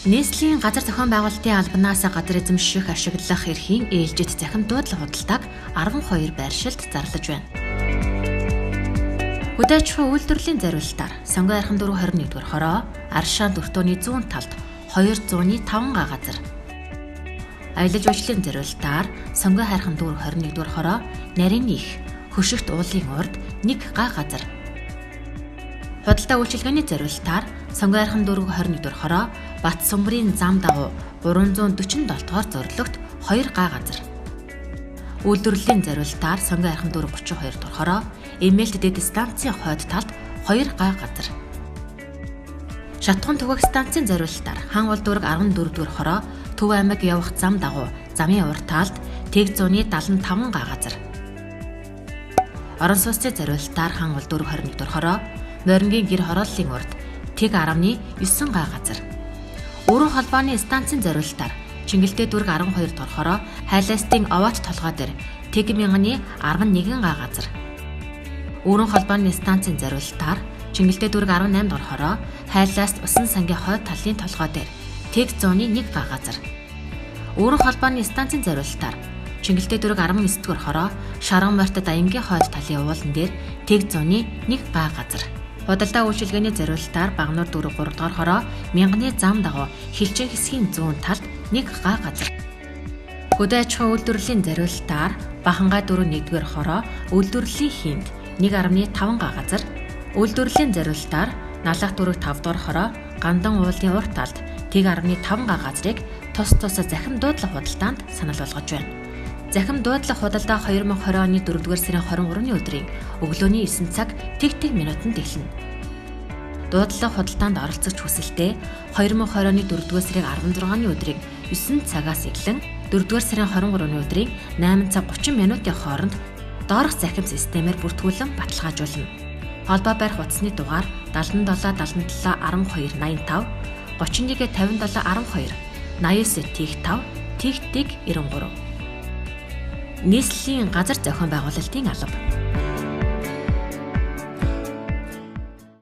Нийслэлийн газар зохион байгуулалтын албанаас газар эзэмших ашиглах эрхийн ээлжит захим дуудлага худалдааг 12 байршилд зарлаж байна. Хөдөө аж ахуйн үйлдвэрлэлийн зориулалтаар Сонгой архан дүүрэг 21-р хороо, Аршаан дүртөөний зүүн талд 205 га газар. Аялал жуулчлалын зориулалтаар Сонгой хайрхан дүүрэг 21-р хороо, Нарийн их, Хөшигт уулын урд 1 га газар. Худалдаа үйлчилгээний зориулалтаар Сонгой архан дүүрэг 21-р хороо, Бат сумбрын зам дагуу 347-р зорилгот 2 га газар. Үйлдвэрлэлийн зориулалтаар Сонгой архан дүүрэг 32-р хороо, Эмээлт дэд станцын хойд талд 2 га газар. Шатхан түгээх станцын зориулалтаар Хаанвал дүүрэг 14-р хороо, Төв аймаг явах зам дагуу замын урд талд тэг 175 га газар. Орон сууцны зориулалтаар Хаанвал дүүрэг 21-р хороо, Морингийн гэр хорооллын урд тэг 19 га газар. Өргөн холбооны станцын зориулалтаар Чингэлтэй дүүрэг 12-р хороо, Хайлаастын овоот толгой дээр тэг 1011 га газар. Өргөн холбооны станцын зориулалтаар Чингэлтэй дүүрэг 18-р хороо, Хайлааст усан сангийн хойд талын толгой дээр тэг 101 га газар. Өргөн холбооны станцын зориулалтаар Чингэлтэй дүүрэг 19-р хороо, Шарган морьт даянгийн хойд талын уулан дээр тэг 101 га газар. Худалдаа үйлчилгээний зориулалтаар Багнуур дүүрэг 3-р хороо, Мянганы зам дагуу Хилчин хэсгийн зүүн талд 1 га газар. Хөдөө аж ахуйн үйлдвэрлэлийн зориулалтаар Бахангай дүүрэг 1-р хороо, үйлдвэрлэлийн хийнд 1.5 га газар. Үйлдвэрлэлийн зориулалтаар Налах дүүрэг 5-р хороо, Гандан уулын урт талд тэг 1.5 га газрыг тус захим дуудлага худалдаанд санал болгож байна. Захим дуудлага худалдаа 2020 оны 4-р сарын 23-ны өдрийн өглөөний 9 цаг тэг минутанд эхэлнэ. Дуудлага худалдаанд оролцогч хүсэлтэд 2020 оны 4-р сарын 16-ны өдрийн 9 цагаас эхлэн 4-р сарын 23-ны өдрийн 8 цаг 30 минутын хооронд доорх захим системээр бүртгүүлэн баталгаажуулна. Холбоо барих утасны дугаар 77 77 12 85 31 57 12 89 5 93. Нийслэлийн газар зохион байгуулалтын алба.